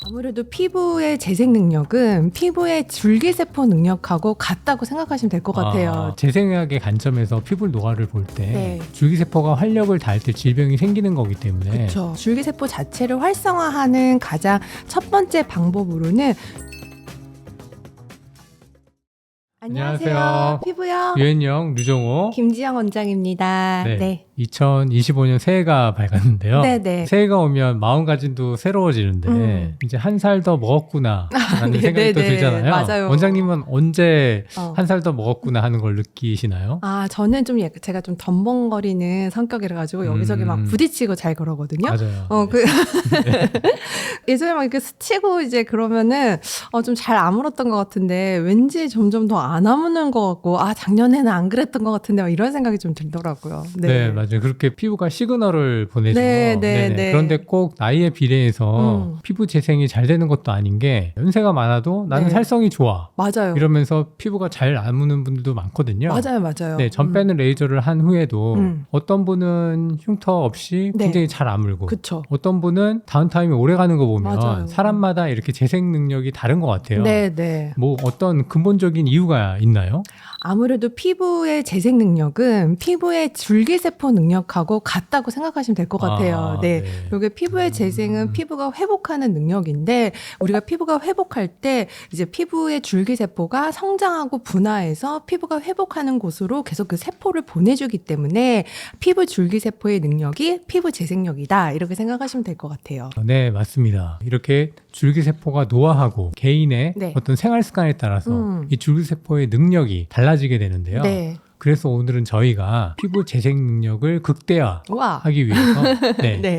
아무래도 피부의 재생 능력은 피부의 줄기세포 능력하고 같다고 생각하시면 될 것 같아요. 재생학의 관점에서 피부 노화를 볼 때 네. 줄기세포가 활력을 다할 때 질병이 생기는 거기 때문에 그렇죠. 줄기세포 자체를 활성화하는 가장 첫 번째 방법으로는 안녕하세요. 피부요. 유엔영, 류정호. 김지영 원장입니다. 네. 2025년 새해가 밝았는데요. 네네. 새해가 오면 마음가짐도 새로워지는데 이제 한 살 더 먹었구나 라는 생각이 또 들잖아요. 맞아요. 원장님은 언제 한 살 더 먹었구나 하는 걸 느끼시나요? 저는 좀 제가 좀 덤벙거리는 성격이라 가지고 여기저기 막 부딪히고 잘 그러거든요. 맞아요. 예전에 막 이렇게 스치고 이제 그러면은 좀 잘 아물었던 것 같은데 왠지 점점 더 안 아무는 것 같고 작년에는 안 그랬던 것 같은데 막 이런 생각이 좀 들더라고요. 네, 맞아요. 그렇게 피부가 시그널을 보내죠. 네. 그런데 꼭 나이에 비례해서 피부 재생이 잘 되는 것도 아닌 게 연세가 많아도 나는 살성이 좋아. 맞아요. 이러면서 피부가 잘 아무는 분들도 많거든요. 맞아요. 네, 전 빼는 레이저를 한 후에도 어떤 분은 흉터 없이 네. 굉장히 잘 아물고 그쵸. 어떤 분은 다운타임이 오래 가는 거 보면 맞아요. 사람마다 이렇게 재생 능력이 다른 것 같아요. 네. 뭐 어떤 근본적인 이유가 있나요? 아무래도 피부의 재생 능력은 피부의 줄기세포 능력하고 같다고 생각하시면 될 것 같아요. 네. 이게 피부의 재생은 피부가 회복하는 능력인데 우리가 피부가 회복할 때 이제 피부의 줄기세포가 성장하고 분화해서 피부가 회복하는 곳으로 계속 그 세포를 보내주기 때문에 피부 줄기세포의 능력이 피부 재생력이다. 이렇게 생각하시면 될 것 같아요. 네, 맞습니다. 이렇게 줄기세포가 노화하고 개인의 어떤 생활 습관에 따라서 이 줄기세포의 능력이 달라지게 되는데요. 네. 그래서 오늘은 저희가 피부 재생 능력을 극대화하기 위해서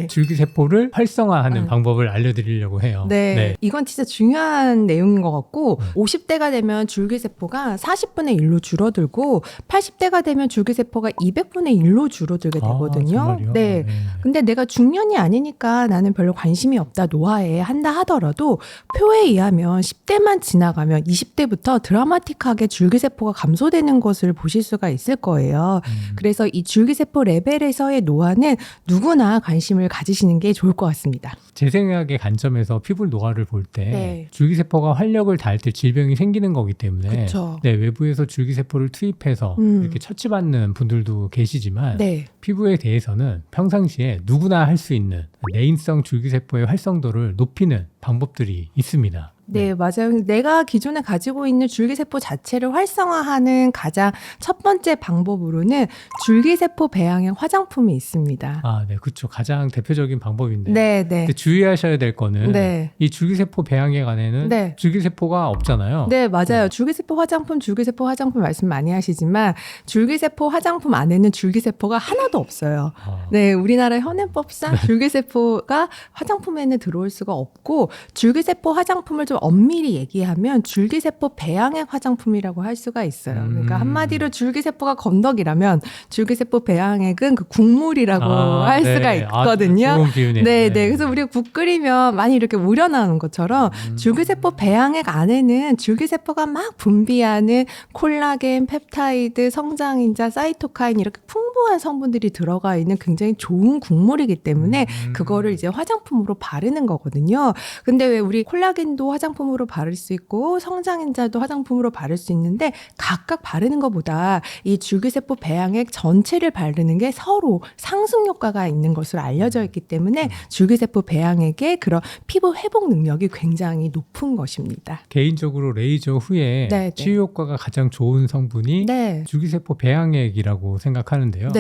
줄기세포를 활성화하는 방법을 알려드리려고 해요. 네. 이건 진짜 중요한 내용인 것 같고 50대가 되면 줄기세포가 40분의 1로 줄어들고 80대가 되면 줄기세포가 200분의 1로 줄어들게 되거든요. 정말요? 네. 근데 내가 중년이 아니니까 나는 별로 관심이 없다, 노화에 한다 하더라도 표에 의하면 10대만 지나가면 20대부터 드라마틱하게 줄기세포가 감소되는 것을 보실 수가 있을 거예요. 그래서 이 줄기세포 레벨에서의 노화는 누구나 관심을 가지시는 게 좋을 것 같습니다. 재생학의 관점에서 피부 노화를 볼 때 줄기세포가 활력을 다할 때 질병이 생기는 거기 때문에 외부에서 줄기세포를 투입해서 이렇게 처치받는 분들도 계시지만 피부에 대해서는 평상시에 누구나 할 수 있는 내인성 줄기세포의 활성도를 높이는 방법들이 있습니다. 네, 맞아요. 내가 기존에 가지고 있는 줄기세포 자체를 활성화하는 가장 첫 번째 방법으로는 줄기세포 배양의 화장품이 있습니다. 네, 그렇죠. 가장 대표적인 방법인데. 네. 근데 주의하셔야 될 거는 이 줄기세포 배양액 안에는 줄기세포가 없잖아요. 네, 맞아요. 줄기세포 화장품 말씀 많이 하시지만 줄기세포 화장품 안에는 줄기세포가 하나도 없어요. 네, 우리나라 현행법상 줄기세포가 화장품에는 들어올 수가 없고 줄기세포 화장품을 좀 엄밀히 얘기하면 줄기세포 배양액 화장품이라고 할 수가 있어요. 그러니까 한마디로 줄기세포가 건더기라면 줄기세포 배양액은 그 국물이라고 할 수가 있거든요. 좋은 비유네요. 네. 그래서 우리가 국 끓이면 많이 이렇게 우려나오는 것처럼 줄기세포 배양액 안에는 줄기세포가 막 분비하는 콜라겐, 펩타이드, 성장인자, 사이토카인 이렇게 풍부한 성분들이 들어가 있는 굉장히 좋은 국물이기 때문에 그거를 이제 화장품으로 바르는 거거든요. 근데 왜 우리 콜라겐도 화장품으로 바를 수 있고 성장인자도 화장품으로 바를 수 있는데 각각 바르는 것보다 이 줄기세포 배양액 전체를 바르는 게 서로 상승 효과가 있는 것으로 알려져 있기 때문에 줄기세포 배양액의 그런 피부 회복 능력이 굉장히 높은 것입니다. 개인적으로 레이저 후에 치유 효과가 가장 좋은 성분이 줄기세포 배양액이라고 생각하는데요.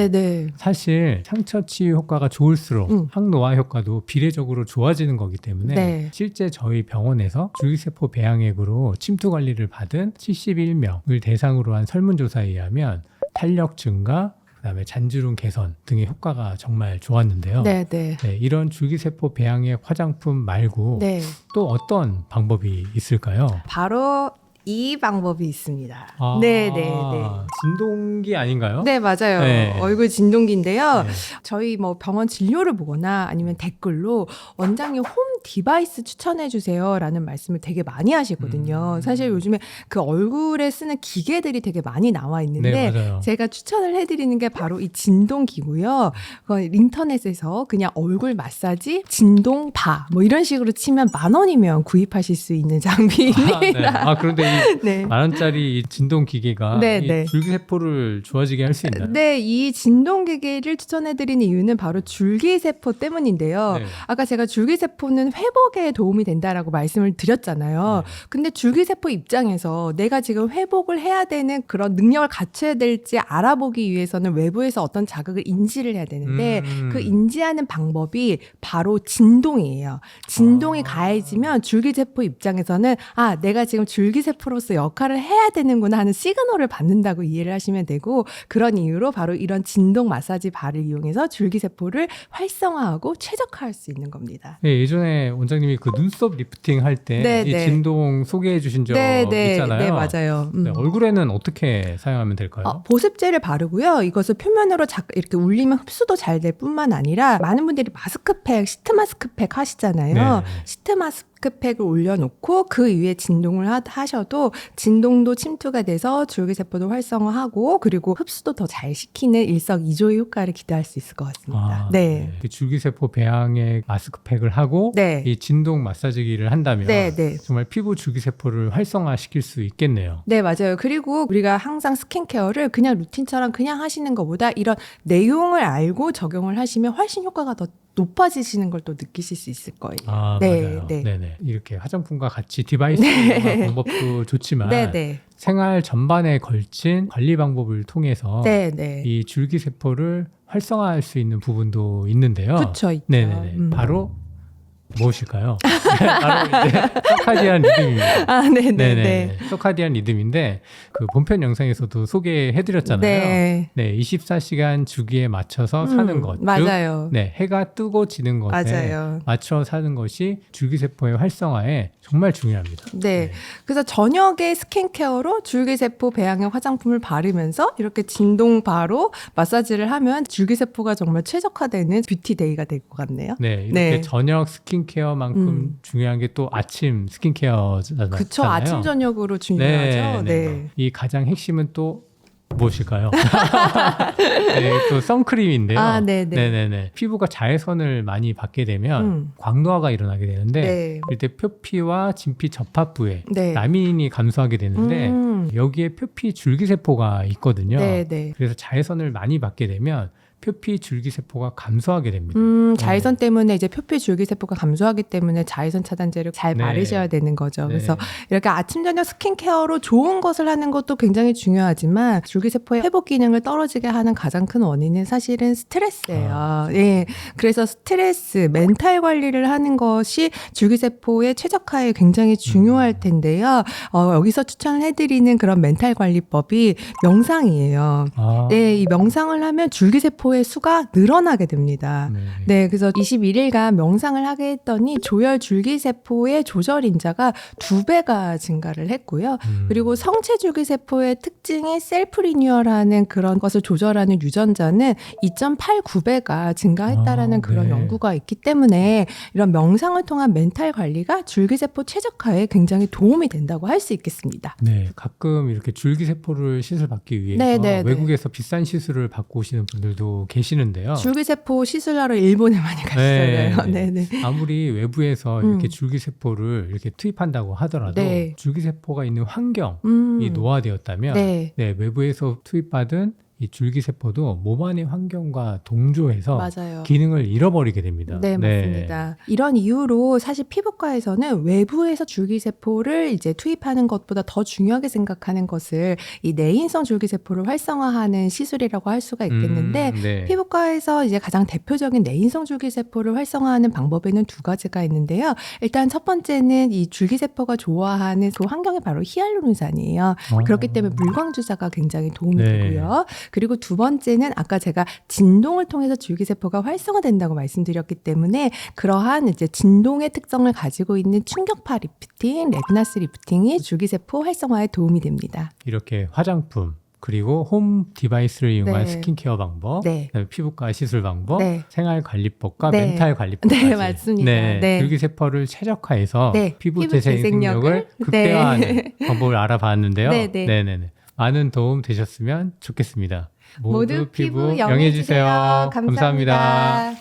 사실 상처 치유 효과가 좋을수록 항노화 효과도 비례적으로 좋아지는 거기 때문에 실제 저희 병원에서 줄기세포 배양액으로 침투 관리를 받은 71명을 대상으로 한 설문조사에 의하면 탄력 증가, 그다음에 잔주름 개선 등의 효과가 정말 좋았는데요. 이런 줄기세포 배양액 화장품 말고 또 어떤 방법이 있을까요? 바로 이 방법이 있습니다. 네네네. 진동기 아닌가요? 네, 맞아요. 네. 얼굴 진동기인데요. 네. 저희 뭐 병원 진료를 보거나 아니면 댓글로 원장님 홈 디바이스 추천해 주세요라는 말씀을 되게 많이 하시거든요. 사실 요즘에 그 얼굴에 쓰는 기계들이 되게 많이 나와 있는데 네, 제가 추천을 해드리는 게 바로 이 진동기고요. 인터넷에서 그냥 얼굴 마사지 진동바 뭐 이런 식으로 치면 10,000원이면 구입하실 수 있는 장비입니다. 그런데 이 네. 10,000원짜리 이 진동 기계가 이 줄기세포를 좋아지게 할 수 있나요? 네, 이 진동 기계를 추천해드리는 이유는 바로 줄기세포 때문인데요. 아까 제가 줄기세포는 회복에 도움이 된다라고 말씀을 드렸잖아요. 근데 줄기세포 입장에서 내가 지금 회복을 해야 되는 그런 능력을 갖춰야 될지 알아보기 위해서는 외부에서 어떤 자극을 인지를 해야 되는데 그 인지하는 방법이 바로 진동이에요. 진동이 가해지면 줄기세포 입장에서는 내가 지금 줄기세포로서 역할을 해야 되는구나 하는 시그널을 받는다고 이해를 하시면 되고 그런 이유로 바로 이런 진동 마사지 바를 이용해서 줄기세포를 활성화하고 최적화할 수 있는 겁니다. 네, 예전에 원장님이 그 눈썹 리프팅 할 때 이 진동 소개해 주신 적 있잖아요. 네, 맞아요. 얼굴에는 어떻게 사용하면 될까요? 보습제를 바르고요. 이것을 표면으로 이렇게 울리면 흡수도 잘 될 뿐만 아니라 많은 분들이 마스크팩, 시트 마스크팩 하시잖아요. 시트 마스크팩을 올려놓고 그 위에 진동을 하셔도 진동도 침투가 돼서 줄기세포도 활성화하고 그리고 흡수도 더 잘 시키는 일석이조의 효과를 기대할 수 있을 것 같습니다. 네. 줄기세포 배양액 마스크팩을 하고 이 진동 마사지기를 한다면 정말 피부 줄기세포를 활성화시킬 수 있겠네요. 네, 맞아요. 그리고 우리가 항상 스킨케어를 그냥 루틴처럼 그냥 하시는 것보다 이런 내용을 알고 적용을 하시면 훨씬 효과가 더 높아지시는 걸 또 느끼실 수 있을 거예요. 맞아요. 네네. 이렇게 화장품과 같이 디바이스 방법도 좋지만 생활 전반에 걸친 관리 방법을 통해서 이 줄기세포를 활성화할 수 있는 부분도 있는데요. 그렇죠. 네네네. 바로 무엇일까요? 바로 이제 서카디안 리듬입니다. 네네. 서카디안 리듬인데 그 본편 영상에서도 소개해드렸잖아요. 24시간 주기에 맞춰서 사는 것. 맞아요. 즉, 해가 뜨고 지는 것에 맞춰 사는 것이 줄기세포의 활성화에 정말 중요합니다. 그래서 저녁에 스킨케어로 줄기세포 배양액 화장품을 바르면서 이렇게 진동바로 마사지를 하면 줄기세포가 정말 최적화되는 뷰티데이가 될 것 같네요. 이렇게 저녁 스킨케어만큼 중요한 게 또 아침 스킨케어잖아요. 그렇죠. 아침 저녁으로 중요하죠. 이 가장 핵심은 또 무엇일까요? 또 선크림인데요. 피부가 자외선을 많이 받게 되면 광노화가 일어나게 되는데 이때 표피와 진피 접합부에 라민이 감소하게 되는데 여기에 표피 줄기세포가 있거든요. 그래서 자외선을 많이 받게 되면 표피 줄기세포가 감소하게 됩니다. 자외선 때문에 이제 표피 줄기세포가 감소하기 때문에 자외선 차단제를 잘 바르셔야 되는 거죠. 그래서 이렇게 아침 저녁 스킨케어로 좋은 것을 하는 것도 굉장히 중요하지만 줄기세포의 회복 기능을 떨어지게 하는 가장 큰 원인은 사실은 스트레스예요. 그래서 스트레스, 멘탈 관리를 하는 것이 줄기세포의 최적화에 굉장히 중요할 텐데요. 여기서 추천을 해드리는 그런 멘탈 관리법이 명상이에요. 이 명상을 하면 줄기세포 의 수가 늘어나게 됩니다. 그래서 21일간 명상을 하게 했더니 조혈 줄기세포의 조절 인자가 2배가 증가를 했고요. 그리고 성체 줄기세포의 특징이 셀프 리뉴얼하는 그런 것을 조절하는 유전자는 2.89배가 증가했다라는 그런 연구가 있기 때문에 이런 명상을 통한 멘탈 관리가 줄기세포 최적화에 굉장히 도움이 된다고 할 수 있겠습니다. 가끔 이렇게 줄기세포를 시술받기 위해서 외국에서 비싼 시술을 받고 오시는 분들도 계시는데요. 줄기세포 시술하러 일본에 많이 가시잖아요. 아무리 외부에서 이렇게 줄기세포를 이렇게 투입한다고 하더라도 줄기세포가 있는 환경이 노화되었다면 외부에서 투입받은 이 줄기세포도 몸 안의 환경과 동조해서 기능을 잃어버리게 됩니다. 맞습니다. 이런 이유로 사실 피부과에서는 외부에서 줄기세포를 이제 투입하는 것보다 더 중요하게 생각하는 것을 이 내인성 줄기세포를 활성화하는 시술이라고 할 수가 있겠는데 피부과에서 이제 가장 대표적인 내인성 줄기세포를 활성화하는 방법에는 2가지가 있는데요. 일단 첫 번째는 이 줄기세포가 좋아하는 그 환경이 바로 히알루론산이에요. 그렇기 때문에 물광 주사가 굉장히 도움이 되고요. 그리고 두 번째는 아까 제가 진동을 통해서 줄기세포가 활성화된다고 말씀드렸기 때문에 그러한 이제 진동의 특성을 가지고 있는 충격파 리프팅, 레비나스 리프팅이 줄기세포 활성화에 도움이 됩니다. 이렇게 화장품 그리고 홈 디바이스를 이용한 스킨케어 방법, 피부과 시술 방법, 생활관리법과 멘탈 관리법까지. 네, 맞습니다. 줄기세포를 최적화해서 피부 재생력을 극대화하는 방법을 알아봤는데요. 네네네. 많은 도움 되셨으면 좋겠습니다. 모두 피부 영해주세요. 감사합니다.